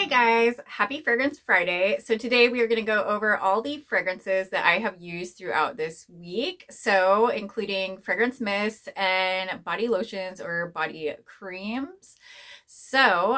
Hi guys, happy Fragrance Friday. So today we are going to go over all the fragrances that I have used throughout this week. So including fragrance mists and body lotions or body creams. So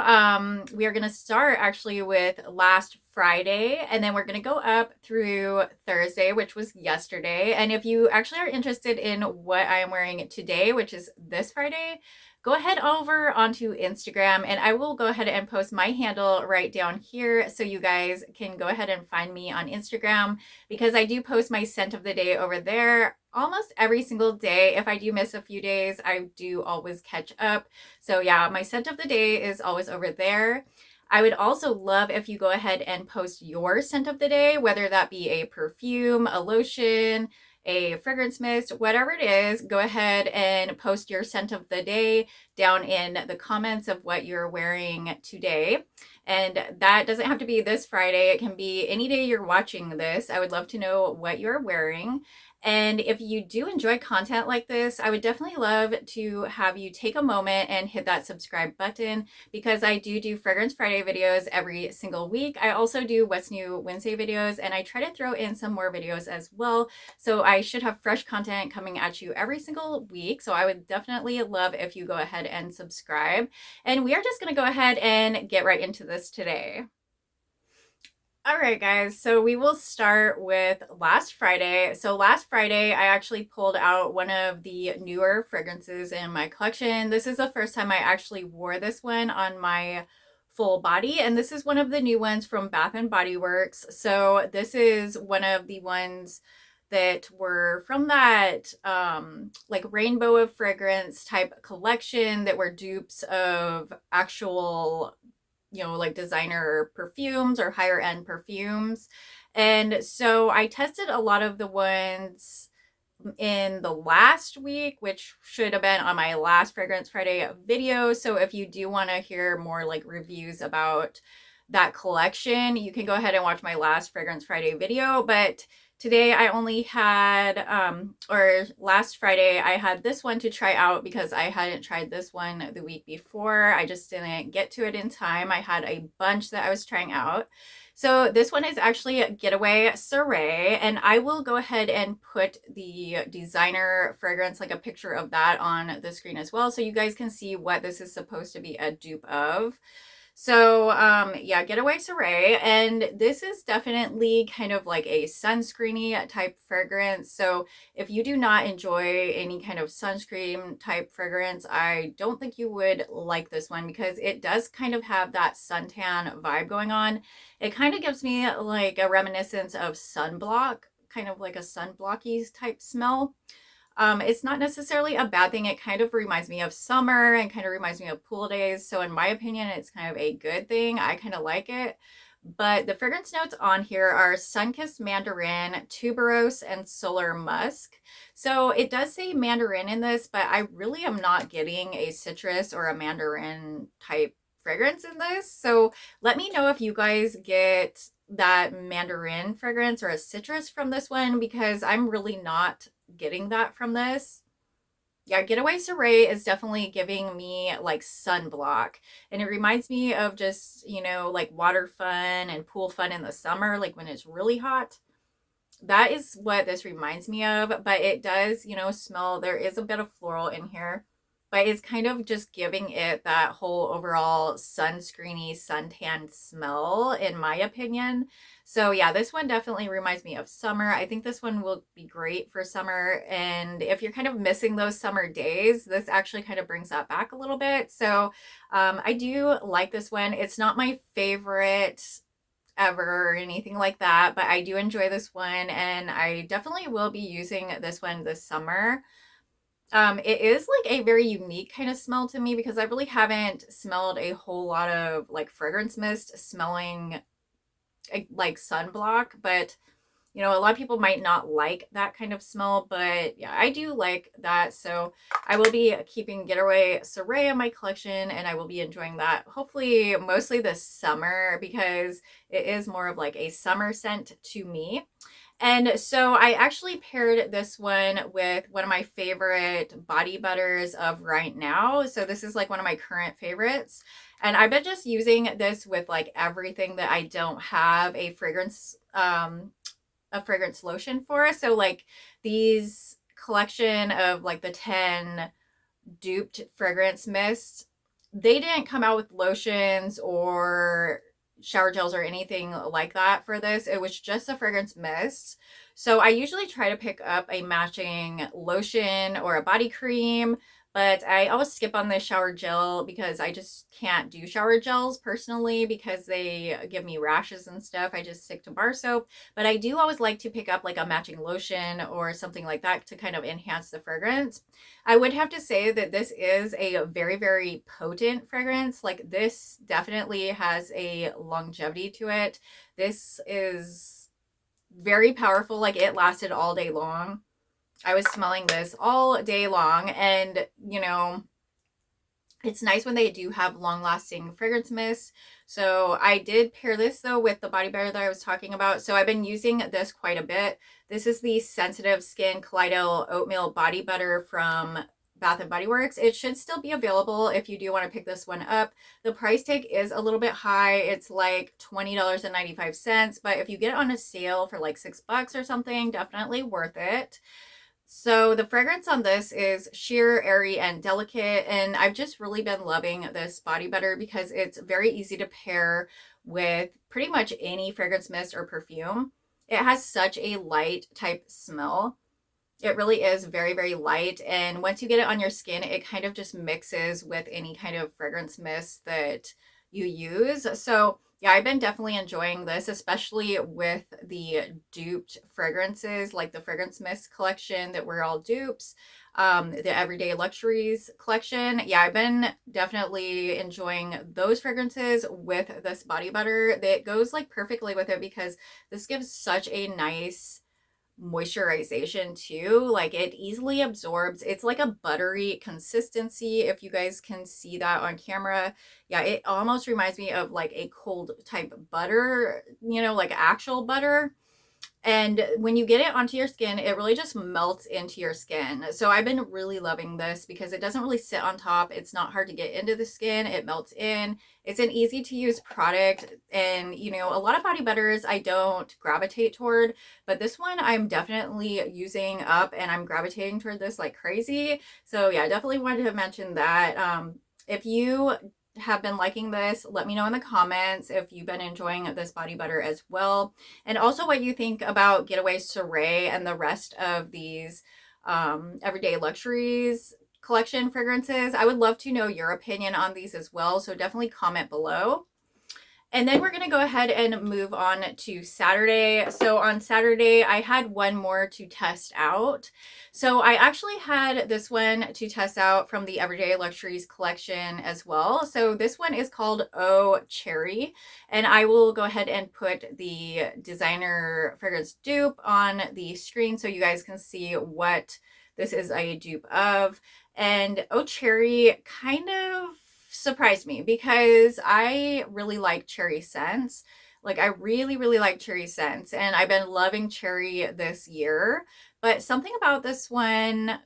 we are going to start actually with last Friday, and then we're going to go up through Thursday, which was yesterday. And if you actually are interested in what I am wearing today, which is this Friday, go ahead over onto Instagram, and I will go ahead and post my handle right down here so you guys can go ahead and find me on Instagram, because I do post my scent of the day over there almost every single day. If I do miss a few days, I do always catch up. So yeah, my scent of the day is always over there. I would also love if you go ahead and post your scent of the day, whether that be a perfume, a lotion, a fragrance mist, whatever it is. Go ahead and post your scent of the day down in the comments of what you're wearing today. And that doesn't have to be this Friday. It can be any day you're watching this. I would love to know what you're wearing. And if you do enjoy content like this, I would definitely love to have you take a moment and hit that subscribe button, because I do Fragrance Friday videos every single week. I also do What's New Wednesday videos, and I try to throw in some more videos as well. So I should have fresh content coming at you every single week. So I would definitely love if you go ahead and subscribe. And we are just going to go ahead and get right into this today. All right, guys, so we will start with last Friday. So last Friday, I actually pulled out one of the newer fragrances in my collection. This is the first time I actually wore this one on my full body, and this is one of the new ones from Bath and Body Works. So this is one of the ones that were from that like rainbow of fragrance type collection that were dupes of actual, like designer perfumes or higher end perfumes. And so I tested a lot of the ones in the last week, which should have been on my last Fragrance Friday video. So if you do want to hear more like reviews about that collection, you can go ahead and watch my last Fragrance Friday video. But today I only had, or last Friday, I had this one to try out because I hadn't tried this one the week before. I just didn't get to it in time. I had a bunch that I was trying out. So this one is actually Getaway Soiree, and I will go ahead and put the designer fragrance, like a picture of that, on the screen as well, so you guys can see what this is supposed to be a dupe of. So yeah, Getaway Soiree, and this is definitely kind of like a sunscreeny type fragrance. So if you do not enjoy any kind of sunscreen type fragrance, I don't think you would like this one, because it does kind of have that suntan vibe going on. It kind of gives me like a reminiscence of sunblock, kind of like a sunblocky type smell. It's not necessarily a bad thing. It kind of reminds me of summer and kind of reminds me of pool days. So in my opinion, it's kind of a good thing. I kind of like it. But the fragrance notes on here are sun-kissed mandarin, tuberose, and solar musk. So it does say mandarin in this, but I really am not getting a citrus or a mandarin type fragrance in this. So let me know if you guys get that mandarin fragrance or a citrus from this one, because I'm really not getting that from this. Yeah, Getaway Soiree is definitely giving me like sunblock, and it reminds me of just, like water fun and pool fun in the summer, like when it's really hot. That is what this reminds me of, but it does, smell. There is a bit of floral in here, but it's kind of just giving it that whole overall sunscreeny, suntan smell, in my opinion. So yeah, this one definitely reminds me of summer. I think this one will be great for summer. And if you're kind of missing those summer days, this actually kind of brings that back a little bit. So I do like this one. It's not my favorite ever or anything like that, but I do enjoy this one, and I definitely will be using this one this summer. It is like a very unique kind of smell to me, because I really haven't smelled a whole lot of like fragrance mist smelling like sunblock. But a lot of people might not like that kind of smell, but yeah, I do like that. So I will be keeping Getaway Soiree in my collection, and I will be enjoying that hopefully mostly this summer, because it is more of like a summer scent to me. And so I actually paired this one with one of my favorite body butters of right now. So this is like one of my current favorites. And I've been just using this with like everything that I don't have a fragrance lotion for. So like these collection of like the 10 duped fragrance mists, they didn't come out with lotions or shower gels or anything like that for this. It was just a fragrance mist. So I usually try to pick up a matching lotion or a body cream, but I always skip on the shower gel because I just can't do shower gels personally because they give me rashes and stuff. I just stick to bar soap, but I do always like to pick up like a matching lotion or something like that to kind of enhance the fragrance. I would have to say that this is a very, very potent fragrance. Like this definitely has a longevity to it. This is very powerful. Like it lasted all day long. I was smelling this all day long, and it's nice when they do have long lasting fragrance mists. So I did pair this though with the body butter that I was talking about. So I've been using this quite a bit. This is the Sensitive Skin Kaleido Oatmeal Body Butter from Bath and Body Works. It should still be available if you do want to pick this one up. The price tag is a little bit high. It's like $20.95, but if you get it on a sale for like $6 or something, definitely worth it. So the fragrance on this is sheer, airy, and delicate. And I've just really been loving this body butter because it's very easy to pair with pretty much any fragrance mist or perfume. It has such a light type smell. It really is very, very light. And once you get it on your skin, it kind of just mixes with any kind of fragrance mist that you use. So yeah, I've been definitely enjoying this, especially with the duped fragrances, like the Fragrance Mist collection that were all dupes, the Everyday Luxuries collection. Yeah, I've been definitely enjoying those fragrances with this body butter. That goes like perfectly with it because this gives such a nice moisturization too. Like it easily absorbs. It's like a buttery consistency if you guys can see that on camera. Yeah, it almost reminds me of like a cold type butter, like actual butter. And when you get it onto your skin, it really just melts into your skin. So I've been really loving this because it doesn't really sit on top. It's not hard to get into the skin. It melts in. It's an easy to use product. And, a lot of body butters I don't gravitate toward, but this one I'm definitely using up and I'm gravitating toward this like crazy. So yeah, I definitely wanted to mention that. If you have been liking this, let me know in the comments if you've been enjoying this body butter as well, and also what you think about Getaway Soiree and the rest of these Everyday Luxuries collection fragrances. I would love to know your opinion on these as well, so definitely comment below. And then we're going to go ahead and move on to Saturday. So on Saturday, I had one more to test out. So I actually had this one to test out from the Everyday Luxuries collection as well. So this one is called Oh Cherry. And I will go ahead and put the designer fragrance dupe on the screen so you guys can see what this is a dupe of. And Oh Cherry kind of surprised me because I really like cherry scents. Like I really, really like cherry scents, and I've been loving cherry this year. But something about this one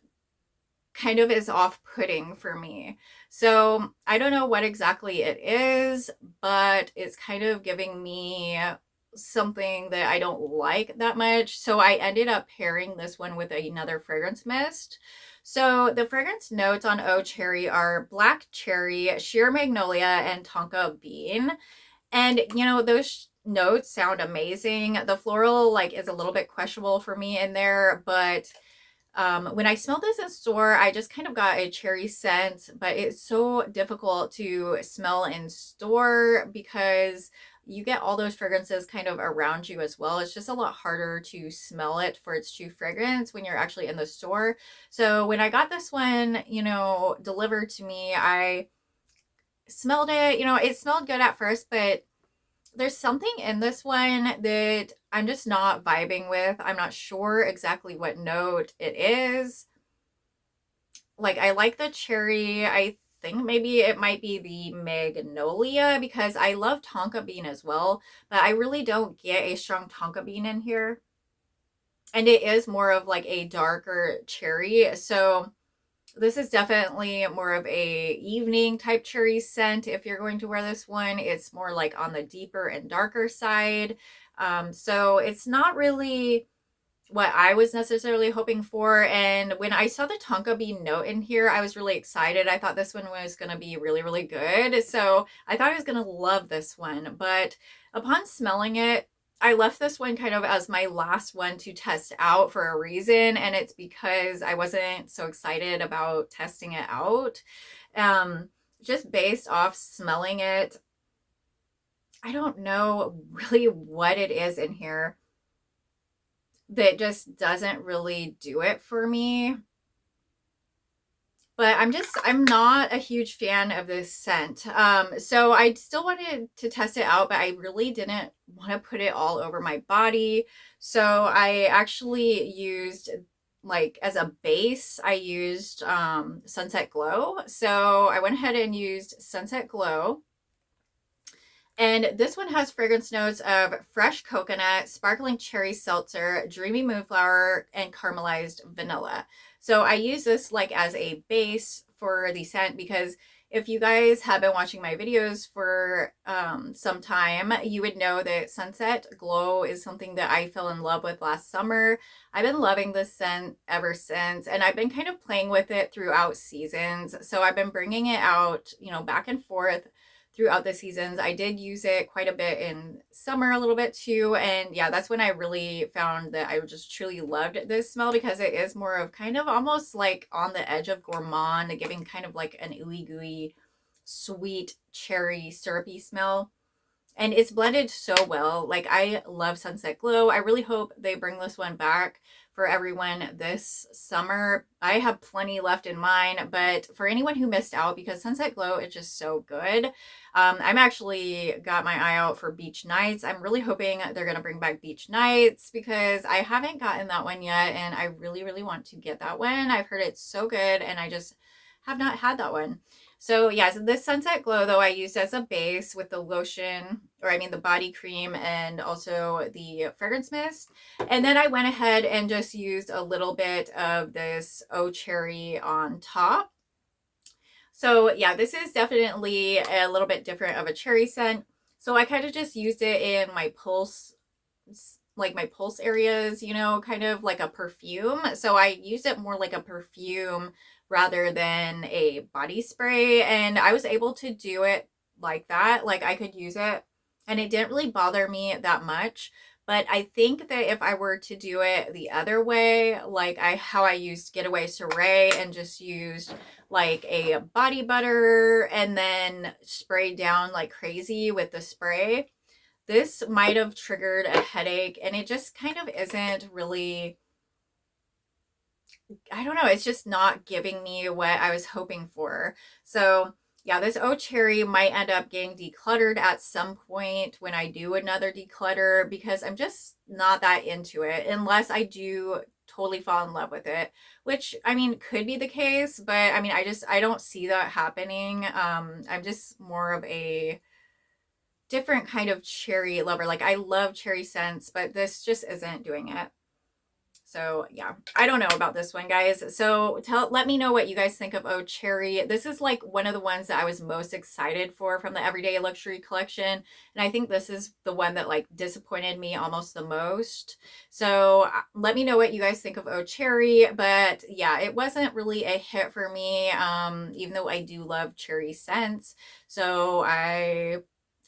kind of is off-putting for me. So I don't know what exactly it is, but it's kind of giving me something that I don't like that much. So I ended up pairing this one with another fragrance mist. So the fragrance notes on Oh Cherry are black cherry, sheer magnolia, and tonka bean. And those notes sound amazing. The floral is a little bit questionable for me in there, but when I smelled this in store, I just kind of got a cherry scent, but it's so difficult to smell in store because you get all those fragrances kind of around you as well. It's just a lot harder to smell it for its true fragrance when you're actually in the store. So when I got this one, delivered to me, I smelled it. It smelled good at first, but there's something in this one that I'm just not vibing with. I'm not sure exactly what note it is. Like, I like the cherry. I think maybe it might be the magnolia because I love tonka bean as well, but I really don't get a strong tonka bean in here. and it is more of like a darker cherry. So this is definitely more of a evening type cherry scent. If you're going to wear this one, it's more like on the deeper and darker side. So it's not really what I was necessarily hoping for. And when I saw the tonka bean note in here, I was really excited. I thought this one was going to be really, really good. So I thought I was going to love this one. But upon smelling it, I left this one kind of as my last one to test out for a reason. And it's because I wasn't so excited about testing it out. Um, just based off smelling it, I don't know really what it is in here that just doesn't really do it for me. But I'm not a huge fan of this scent. So I still wanted to test it out, but I really didn't want to put it all over my body. So I actually used, like, as a base, I used Sunset Glow. So I went ahead and used Sunset Glow. And this one has fragrance notes of fresh coconut, sparkling cherry seltzer, dreamy moonflower, and caramelized vanilla. So I use this like as a base for the scent because if you guys have been watching my videos for some time, you would know that Sunset Glow is something that I fell in love with last summer. I've been loving this scent ever since, and I've been kind of playing with it throughout seasons. So I've been bringing it out, back and forth throughout the seasons. I did use it quite a bit in summer a little bit too. And yeah, that's when I really found that I just truly loved this smell because it is more of kind of almost like on the edge of gourmand, giving kind of like an ooey gooey, sweet, cherry, syrupy smell. And it's blended so well. Like, I love Sunset Glow. I really hope they bring this one back for everyone this summer. I have plenty left in mine, but for anyone who missed out, because Sunset Glow is just so good, I'm actually got my eye out for Beach Nights. I'm really hoping they're going to bring back Beach Nights because I haven't gotten that one yet, and I really, really want to get that one. I've heard it's so good, and I just have not had that one. So yeah, so this Sunset Glow though I used as a base with the lotion, or I mean the body cream, and also the fragrance mist. And then I went ahead and just used a little bit of this Oh Cherry on top. So yeah, this is definitely a little bit different of a cherry scent. So I kind of just used it in my pulse, like my pulse areas, kind of like a perfume. So I used it more like a perfume rather than a body spray. And I was able to do it like that. Like, I could use it and it didn't really bother me that much. But I think that if I were to do it the other way, like how I used Getaway Soiree and just used like a body butter and then sprayed down like crazy with the spray, this might have triggered a headache, and it just kind of isn't really, I don't know, it's just not giving me what I was hoping for. So yeah, this Oh Cherry might end up getting decluttered at some point when I do another declutter because I'm just not that into it unless I do totally fall in love with it, which I mean could be the case, but I mean I don't see that happening. I'm just more of a different kind of cherry lover. Like, I love cherry scents, but this just isn't doing it. So yeah, I don't know about this one, guys. So let me know what you guys think of Oh Cherry. This is like one of the ones that I was most excited for from the Everyday Luxury collection. And I think this is the one that like disappointed me almost the most. So let me know what you guys think of Oh Cherry. But yeah, it wasn't really a hit for me, even though I do love cherry scents. So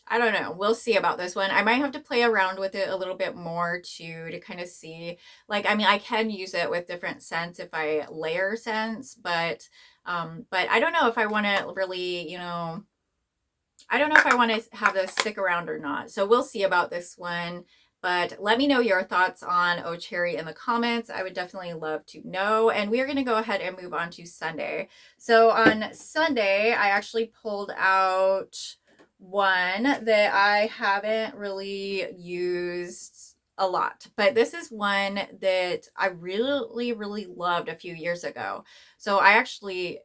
I don't know. We'll see about this one. I might have to play around with it a little bit more too to kind of see. Like, I mean, I can use it with different scents if I layer scents, but I don't know if I want to really, I don't know if I want to have this stick around or not. So we'll see about this one. But let me know your thoughts on Oh Cherry in the comments. I would definitely love to know. And we are going to go ahead and move on to Sunday. So on Sunday, I actually pulled out one that I haven't really used a lot, but this is one that I really, really loved a few years ago. So I actually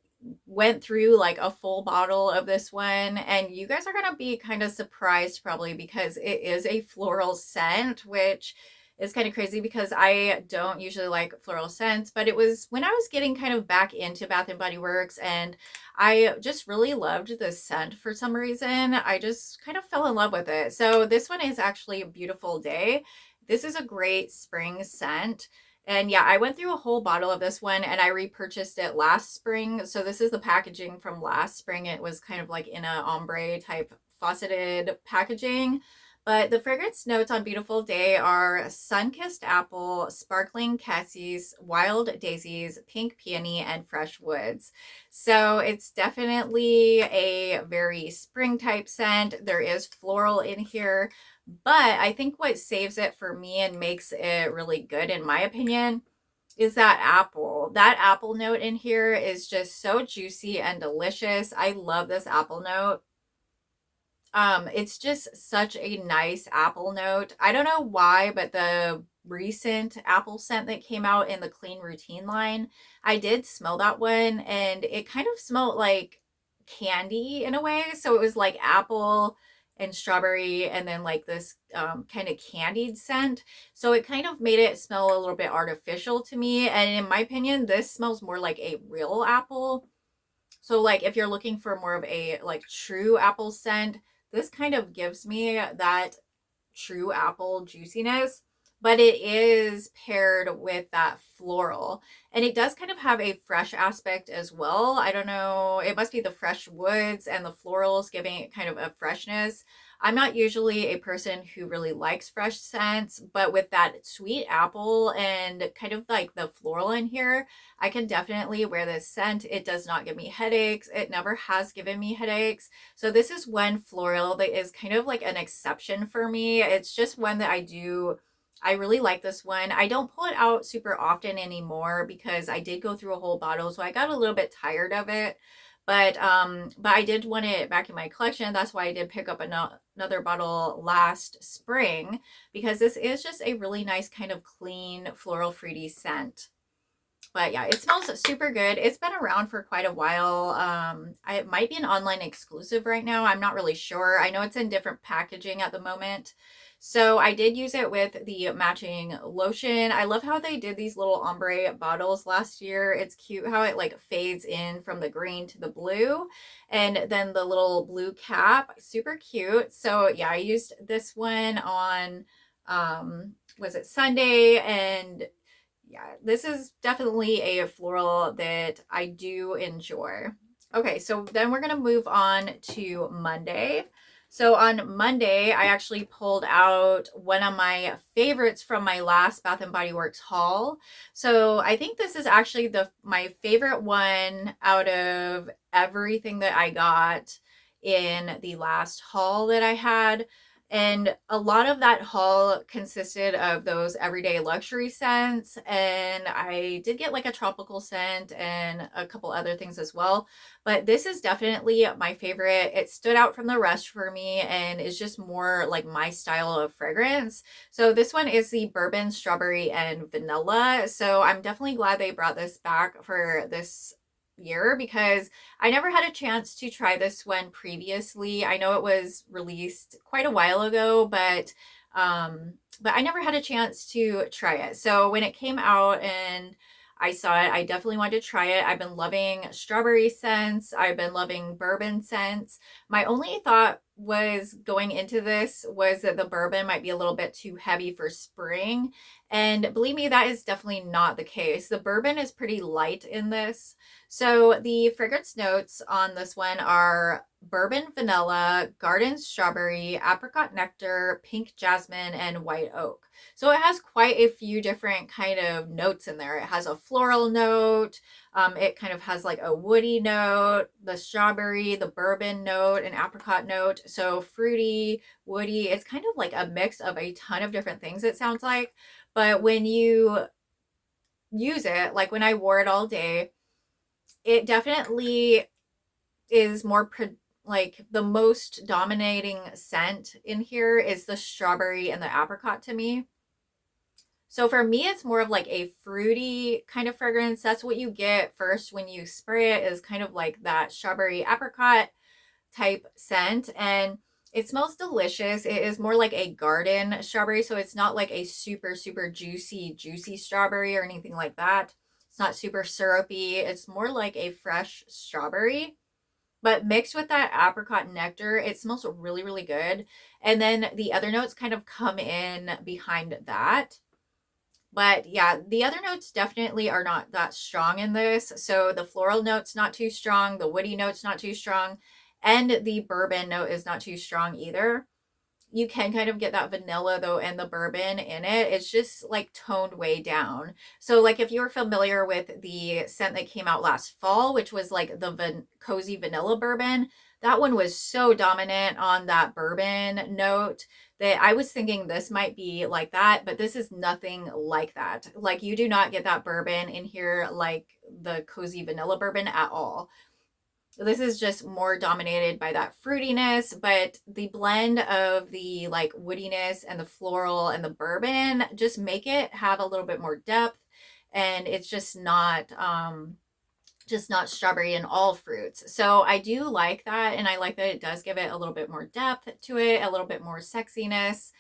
went through like a full bottle of this one, and you guys are going to be kind of surprised probably because it is a floral scent, which It's kind of crazy because I don't usually like floral scents, but it was when I was getting kind of back into Bath and Body Works, and I just really loved the scent for some reason. I just kind of fell in love with it. So this one is actually a Beautiful Day. This is a great spring scent. And yeah, I went through a whole bottle of this one and I repurchased it last spring. So this is the packaging from last spring. It was kind of like in a ombre type faceted packaging. But the fragrance notes on Beautiful Day are sun-kissed apple, sparkling cassis, wild daisies, pink peony, and fresh woods. So it's definitely a very spring type scent. There is floral in here, but I think what saves it for me and makes it really good, in my opinion, is that apple. That apple note in here is just so juicy and delicious. I love this apple note. It's just such a nice apple note. I don't know why, but the recent apple scent that came out in the Clean Routine line, I did smell that one and it kind of smelled like candy in a way. So it was like apple and strawberry and then like this kind of candied scent. So it kind of made it smell a little bit artificial to me. And in my opinion, this smells more like a real apple. So like if you're looking for more of a like true apple scent, this kind of gives me that true apple juiciness, but it is paired with that floral. And it does kind of have a fresh aspect as well. I don't know, it must be the fresh woods and the florals giving it kind of a freshness. I'm not usually a person who really likes fresh scents, but with that sweet apple and kind of like the floral in here, I can definitely wear this scent. It does not give me headaches. It never has given me headaches. So this is one floral that is kind of like an exception for me. It's just one that I really like this one. I don't pull it out super often anymore because I did go through a whole bottle, so I got a little bit tired of it. But I did want it back in my collection. That's why I did pick up another bottle last spring, because this is just a really nice kind of clean floral fruity scent. But yeah, it smells super good. It's been around for quite a while. It might be an online exclusive right now. I'm not really sure. I know it's in different packaging at the moment. So I did use it with the matching lotion. I love how they did these little ombre bottles last year. It's cute how it like fades in from the green to the blue. And then the little blue cap, super cute. So yeah, I used this one on, was it Sunday? And yeah, this is definitely a floral that I do enjoy. Okay, so then we're going to move on to Monday. So on Monday, I actually pulled out one of my favorites from my last Bath and Body Works haul. So I think this is actually my favorite one out of everything that I got in the last haul that I had. And a lot of that haul consisted of those everyday luxury scents. And I did get like a tropical scent and a couple other things as well. But this is definitely my favorite. It stood out from the rest for me and is just more like my style of fragrance. So this one is the Bourbon Strawberry and Vanilla. So I'm definitely glad they brought this back for this year because I never had a chance to try this one previously. I know it was released quite a while ago, but I never had a chance to try it. So when it came out and I saw it, I definitely wanted to try it. I've been loving strawberry scents. I've been loving bourbon scents. My only thought was going into this was that the bourbon might be a little bit too heavy for spring. And believe me, that is definitely not the case. The bourbon is pretty light in this. So the fragrance notes on this one are bourbon vanilla, garden strawberry, apricot nectar, pink jasmine, and white oak. So it has quite a few different kind of notes in there. It has a floral note. It kind of has like a woody note, the strawberry, the bourbon note, an apricot note. So fruity, woody. It's kind of like a mix of a ton of different things, it sounds like. But when you use it, like when I wore it all day, it definitely is more like the most dominating scent in here is the strawberry and the apricot to me. So for me, it's more of like a fruity kind of fragrance. That's what you get first when you spray it, is kind of like that strawberry apricot type scent. And It smells delicious. It is more like a garden strawberry, so it's not like a super, super juicy strawberry or anything like that. It's not super syrupy. It's more like a fresh strawberry, but mixed with that apricot nectar, it smells really, really good. And then the other notes kind of come in behind that. But yeah, the other notes definitely are not that strong in this. So the floral note's not too strong, the woody note's not too strong, and the bourbon note is not too strong either. You can kind of get that vanilla though and the bourbon in it. It's just like toned way down. So like if you're familiar with the scent that came out last fall, which was like the cozy vanilla bourbon, that one was so dominant on that bourbon note that I was thinking this might be like that, but this is nothing like that. Like you do not get that bourbon in here like the cozy vanilla bourbon at all. This is just more dominated by that fruitiness, but the blend of the like woodiness and the floral and the bourbon just make it have a little bit more depth, and it's just not strawberry in all fruits. So I do like that, and I like that it does give it a little bit more depth to it, a little bit more sexiness.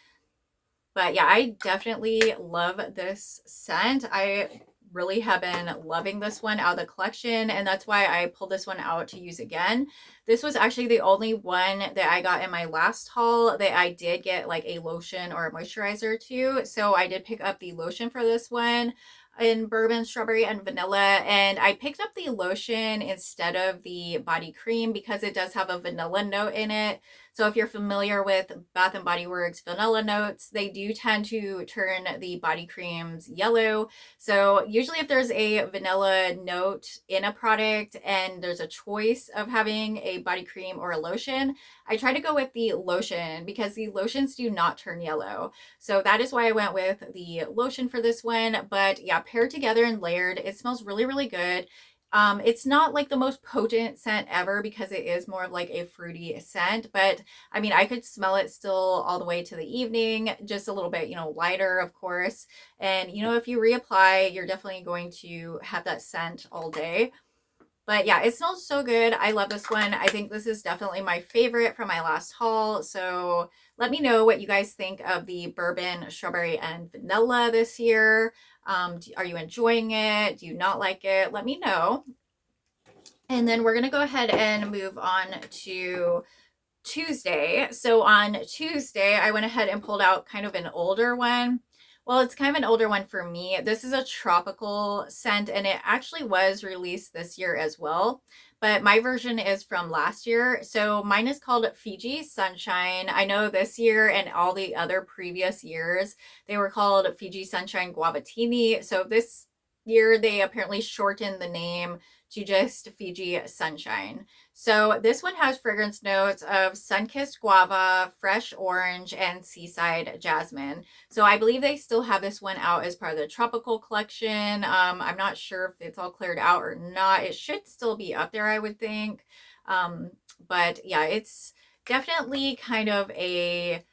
But yeah, I definitely love this scent. I really have been loving this one out of the collection, and that's why I pulled this one out to use again. This was actually the only one that I got in my last haul that I did get like a lotion or a moisturizer to. So I did pick up the lotion for this one in bourbon, strawberry, and vanilla. And I picked up the lotion instead of the body cream because it does have a vanilla note in it. So if you're familiar with Bath and Body Works vanilla notes, they do tend to turn the body creams yellow. So usually if there's a vanilla note in a product and there's a choice of having a body cream or a lotion, I try to go with the lotion because the lotions do not turn yellow. So that is why I went with the lotion for this one. But yeah, paired together and layered, it smells really, really good. It's not like the most potent scent ever because it is more of like a fruity scent, but I mean, I could smell it still all the way to the evening, just a little bit, lighter, of course. And, if you reapply, you're definitely going to have that scent all day. But yeah, it smells so good. I love this one. I think this is definitely my favorite from my last haul. So let me know what you guys think of the bourbon, strawberry, and vanilla this year. Are you enjoying it? Do you not like it? Let me know. And then we're going to go ahead and move on to Tuesday. So on Tuesday, I went ahead and pulled out kind of an older one. Well, it's kind of an older one for me. This is a tropical scent, and it actually was released this year as well. But my version is from last year. So mine is called Fiji Sunshine. I know this year and all the other previous years, they were called Fiji Sunshine Guavatini. So this year, they apparently shortened the name to just Fiji Sunshine. So this one has fragrance notes of sun-kissed guava, fresh orange, and seaside jasmine. So I believe they still have this one out as part of the tropical collection. I'm not sure if it's all cleared out or not. It should still be up there, I would think. But yeah, it's definitely kind of a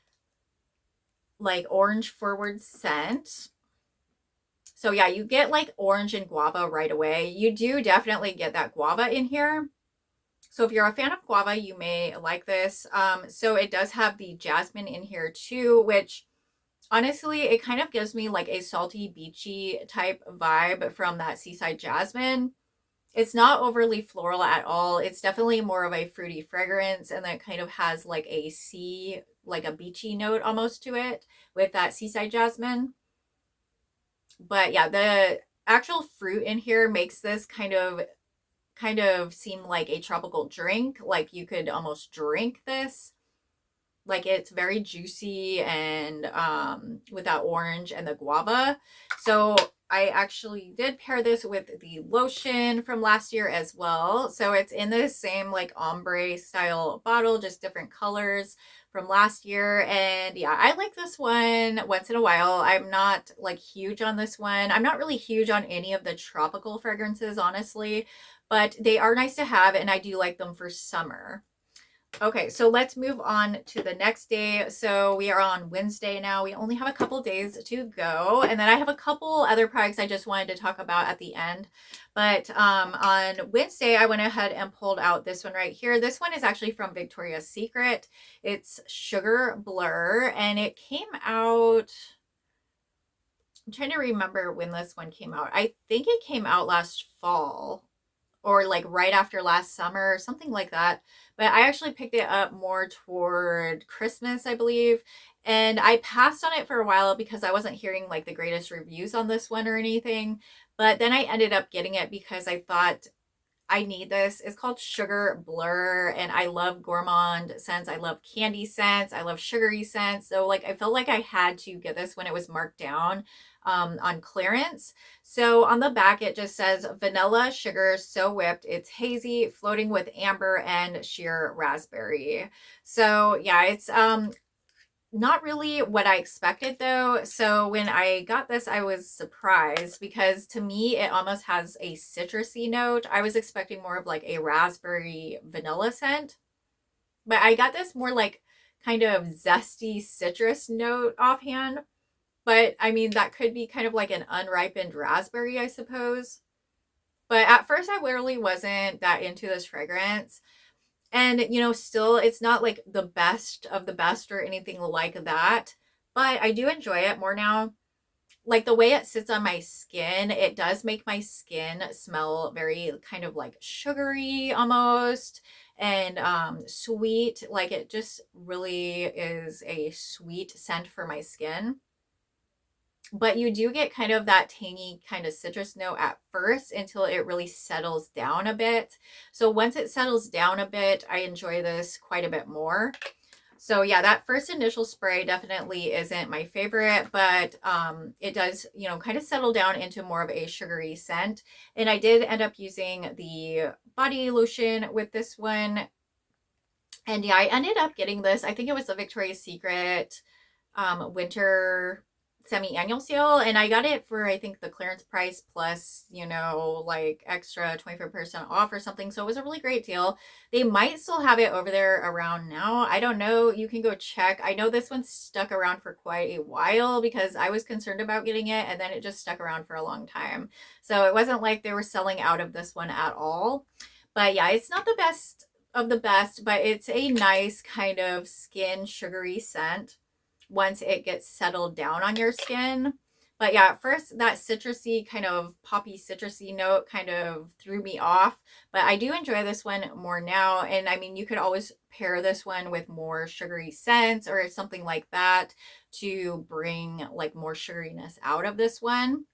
like orange forward scent. So yeah, you get like orange and guava right away. You do definitely get that guava in here. So if you're a fan of guava, you may like this. So it does have the jasmine in here too, which honestly, it kind of gives me like a salty, beachy type vibe from that seaside jasmine. It's not overly floral at all. It's definitely more of a fruity fragrance, and that kind of has like a sea, like a beachy note almost to it with that seaside jasmine. But yeah, the actual fruit in here makes this kind of seem like a tropical drink. Like you could almost drink this. Like it's very juicy and with that orange and the guava. So I actually did pair this with the lotion from last year as well. So it's in the same like ombre style bottle, just different colors from last year. And yeah, I like this one once in a while. I'm not like huge on this one. I'm not really huge on any of the tropical fragrances, honestly, but they are nice to have, and I do like them for summer. Okay, so let's move on to the next day. So we are on Wednesday now. We only have a couple days to go. And then I have a couple other products I just wanted to talk about at the end. But on Wednesday, I went ahead and pulled out this one right here. This one is actually from Victoria's Secret. It's Sugar Blur, and it came out. I'm trying to remember when this one came out. I think it came out last fall or like right after last summer or something like that. But I actually picked it up more toward Christmas, I believe. And I passed on it for a while because I wasn't hearing like the greatest reviews on this one or anything. But then I ended up getting it because I thought I need this. It's called Sugar Blur, and I love gourmand scents. I love candy scents. I love sugary scents. So like I felt like I had to get this when it was marked down on clearance. So on the back it just says vanilla sugar so whipped. It's hazy, floating with amber and sheer raspberry. So yeah, it's not really what I expected though. So when I got this, I was surprised because to me, it almost has a citrusy note. I was expecting more of like a raspberry vanilla scent, but I got this more like kind of zesty citrus note offhand. But I mean, that could be kind of like an unripened raspberry, I suppose. But at first, I literally wasn't that into this fragrance. And, you know, still, it's not like the best of the best or anything like that. But I do enjoy it more now. Like the way it sits on my skin, it does make my skin smell very kind of like sugary almost and sweet. Like it just really is a sweet scent for my skin. But you do get kind of that tangy kind of citrus note at first until it really settles down a bit. So once it settles down a bit, I enjoy this quite a bit more. So yeah, that first initial spray definitely isn't my favorite, but it does, you know, kind of settle down into more of a sugary scent. And I did end up using the body lotion with this one. And yeah, I ended up getting this. I think it was a Victoria's Secret winter semi-annual sale, and I got it for I think the clearance price plus, you know, like extra 25% off or something. So it was a really great deal. They might still have it over there around now. I don't know. You can go check. I know this one stuck around for quite a while because I was concerned about getting it and then it just stuck around for a long time. So it wasn't like they were selling out of this one at all. But yeah, it's not the best of the best, but it's a nice kind of skin sugary scent once it gets settled down on your skin. But yeah, at first that citrusy kind of poppy citrusy note kind of threw me off, but I do enjoy this one more now. And I mean, you could always pair this one with more sugary scents or something like that to bring like more sugariness out of this one.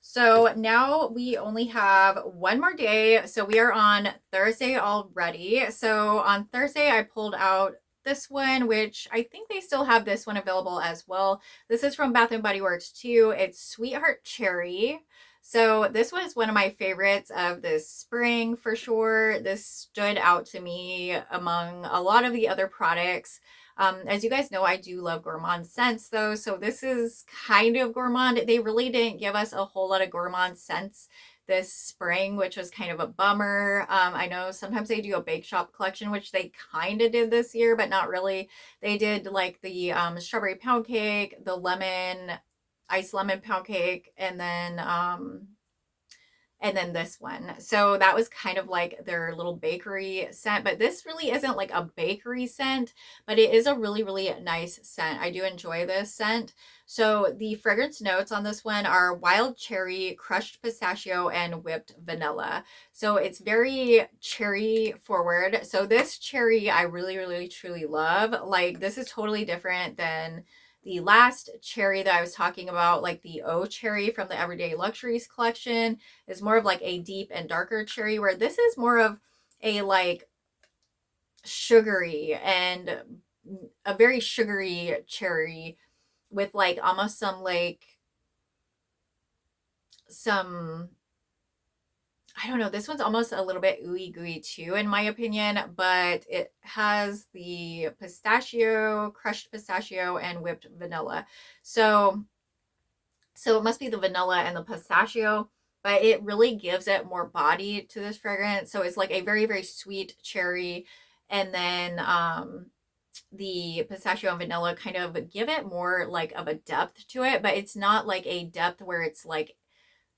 So now we only have one more day. So we are on Thursday already. So on Thursday, I pulled out this one, which I think they still have this one available as well. This is from Bath and Body Works too. It's Sweetheart Cherry. So this was one of my favorites of this spring for sure. This stood out to me among a lot of the other products. As you guys know, I do love gourmand scents though. So this is kind of gourmand. They really didn't give us a whole lot of gourmand scents this spring, which was kind of a bummer. I know sometimes they do a bake shop collection, which they kind of did this year, but not really. They did like the strawberry pound cake, the lemon, iced lemon pound cake, and then this one. So that was kind of like their little bakery scent, but this really isn't like a bakery scent, but it is a really, really nice scent. I do enjoy this scent. So the fragrance notes on this one are wild cherry, crushed pistachio, and whipped vanilla. So it's very cherry forward. So this cherry I really, really, truly love. Like this is totally different than the last cherry that I was talking about, like the O cherry from the Everyday Luxuries collection, is more of like a deep and darker cherry, where this is more of a like sugary and a very sugary cherry with like almost some I don't know, this one's almost a little bit ooey gooey too, in my opinion, but it has the pistachio, crushed pistachio, and whipped vanilla. So, so it must be the vanilla and the pistachio, but it really gives it more body to this fragrance. So it's like a very, very sweet cherry. and then the pistachio and vanilla kind of give it more like of a depth to it, but it's not like a depth where it's like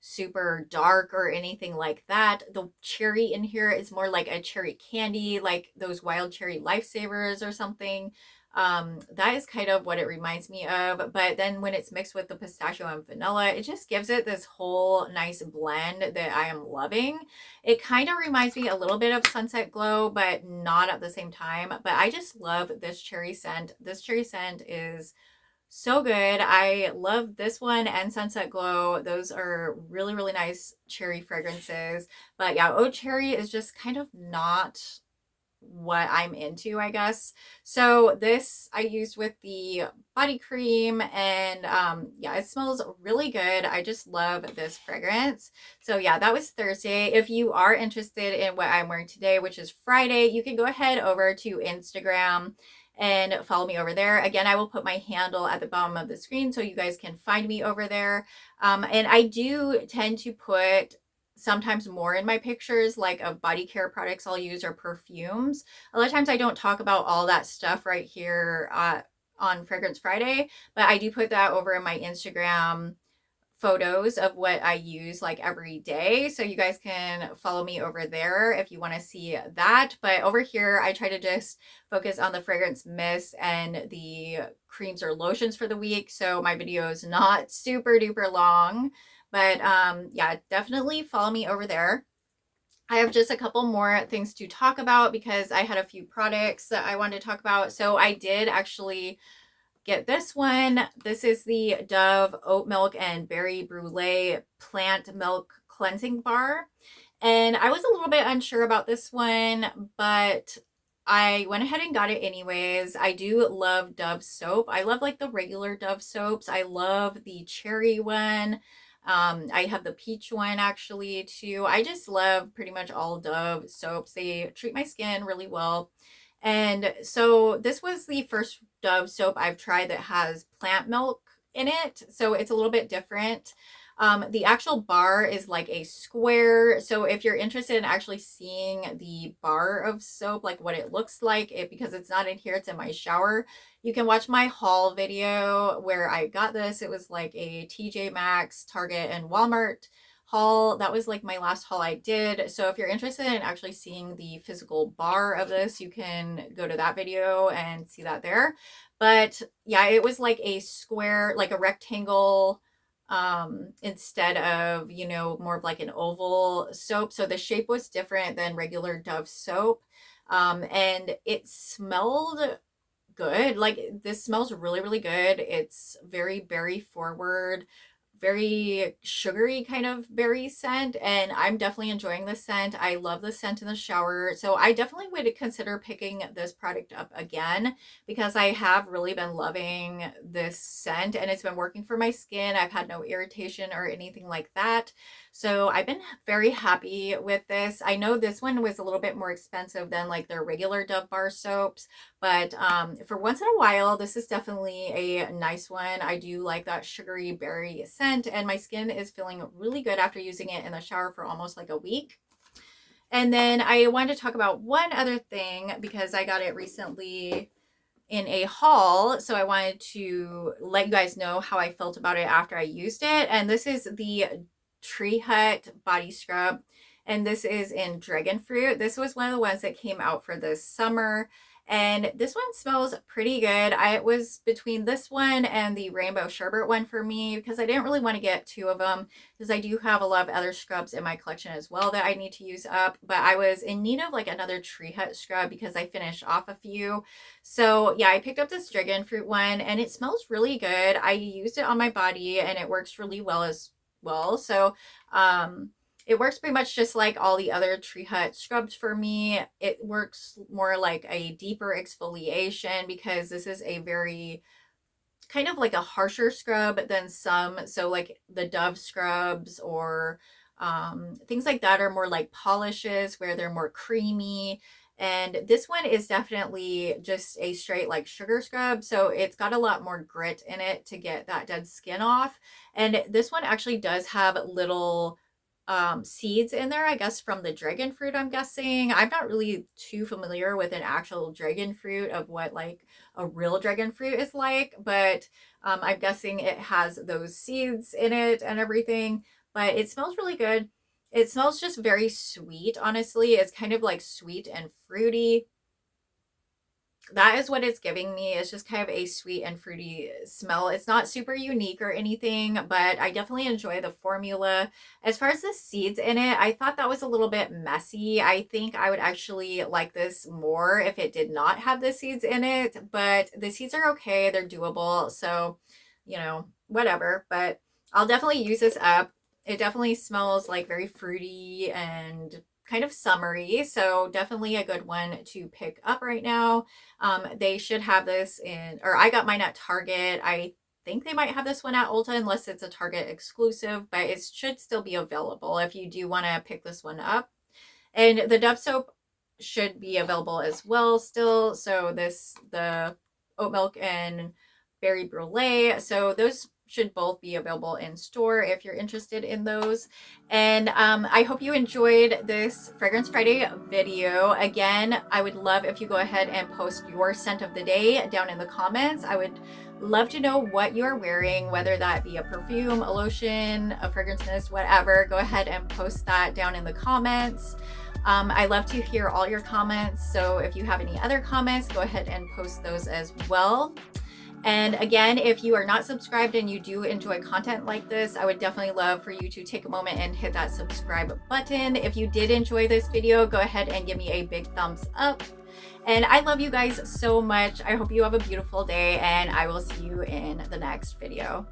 super dark or anything like that. The cherry in here is more like a cherry candy, like those wild cherry lifesavers or something. That is kind of what it reminds me of. But then when it's mixed with the pistachio and vanilla, it just gives it this whole nice blend that I am loving. It kind of reminds me a little bit of Sunset Glow, but not at the same time. But I just love this cherry scent. This cherry scent is so good. I love this one and Sunset Glow. Those are really, really nice cherry fragrances. But yeah, Oud Cherry is just kind of not what I'm into, I guess. So this I used with the body cream, and yeah, it smells really good. I just love this fragrance. So yeah, that was Thursday. If you are interested in what I'm wearing today, which is Friday, you can go ahead over to Instagram and follow me over there. Again, I will put my handle at the bottom of the screen so you guys can find me over there. And I do tend to put sometimes more in my pictures, like of body care products I'll use or perfumes. A lot of times I don't talk about all that stuff right here on Fragrance Friday, but I do put that over in my Instagram photos of what I use like every day. So you guys can follow me over there if you want to see that. But over here, I try to just focus on the fragrance mist and the creams or lotions for the week. So my video is not super duper long. But yeah, definitely follow me over there. I have just a couple more things to talk about because I had a few products that I wanted to talk about. So I did actually get this one. This is the Dove Oat Milk and Berry Brulee Plant Milk Cleansing Bar. And I was a little bit unsure about this one, but I went ahead and got it anyways. I do love Dove soap. I love like the regular Dove soaps. I love the cherry one. I have the peach one actually too. I just love pretty much all Dove soaps. They treat my skin really well. And so this was the first Dove soap I've tried that has plant milk in it. So it's a little bit different. The actual bar is like a square. So if you're interested in actually seeing the bar of soap, like what it looks like, because it's not in here, it's in my shower, you can watch my haul video where I got this. It was like a TJ Maxx, Target, and Walmart haul. That was like my last haul I did. So if you're interested in actually seeing the physical bar of this, you can go to that video and see that there. But yeah, it was like a square, like a rectangle, instead of, you know, more of like an oval soap. So the shape was different than regular Dove soap. And it smelled good. Like this smells really, really good. It's very berry forward, very sugary kind of berry scent, and I'm definitely enjoying the scent. I love the scent in the shower, so I definitely would consider picking this product up again because I have really been loving this scent and it's been working for my skin. I've had no irritation or anything like that, so I've been very happy with this. I know this one was a little bit more expensive than like their regular Dove bar soaps, but for once in a while, this is definitely a nice one. I do like that sugary berry scent, and my skin is feeling really good after using it in the shower for almost like a week. And then I wanted to talk about one other thing because I got it recently in a haul. So I wanted to let you guys know how I felt about it after I used it. And this is the Tree Hut body scrub. And this is in dragon fruit. This was one of the ones that came out for this summer. And this one smells pretty good. It was between this one and the rainbow sherbet one for me because I didn't really want to get two of them because I do have a lot of other scrubs in my collection as well that I need to use up. But I was in need of like another Tree Hut scrub because I finished off a few. So yeah, I picked up this dragon fruit one and it smells really good. I used it on my body and it works really well as well. So it works pretty much just like all the other Tree Hut scrubs for me. It works more like a deeper exfoliation because this is a very kind of like a harsher scrub than some. So like the Dove scrubs or things like that are more like polishes where they're more creamy. And this one is definitely just a straight like sugar scrub. So it's got a lot more grit in it to get that dead skin off. And this one actually does have little seeds in there, I guess from the dragon fruit, I'm guessing. I'm not really too familiar with an actual dragon fruit of what like a real dragon fruit is like, but I'm guessing it has those seeds in it and everything, but it smells really good. It smells just very sweet, honestly. It's kind of like sweet and fruity. That is what it's giving me. It's just kind of a sweet and fruity smell. It's not super unique or anything, but I definitely enjoy the formula. As far as the seeds in it, I thought that was a little bit messy. I think I would actually like this more if it did not have the seeds in it, but the seeds are okay. They're doable. So, you know, whatever. But I'll definitely use this up. It definitely smells like very fruity and kind of summery. So definitely a good one to pick up right now. They should have this in, or I got mine at Target. I think they might have this one at Ulta unless it's a Target exclusive, but it should still be available if you do want to pick this one up. And the Dove soap should be available as well still. So the oat milk and berry brulee. So those should both be available in store if you're interested in those. And I hope you enjoyed this Fragrance Friday video. Again, I would love if you go ahead and post your scent of the day down in the comments. I would love to know what you're wearing, whether that be a perfume, a lotion, a fragrance mist, whatever. Go ahead and post that down in the comments. I love to hear all your comments. So if you have any other comments, go ahead and post those as well. And again, if you are not subscribed and you do enjoy content like this, I would definitely love for you to take a moment and hit that subscribe button. If you did enjoy this video, go ahead and give me a big thumbs up. And I love you guys so much. I hope you have a beautiful day, and I will see you in the next video.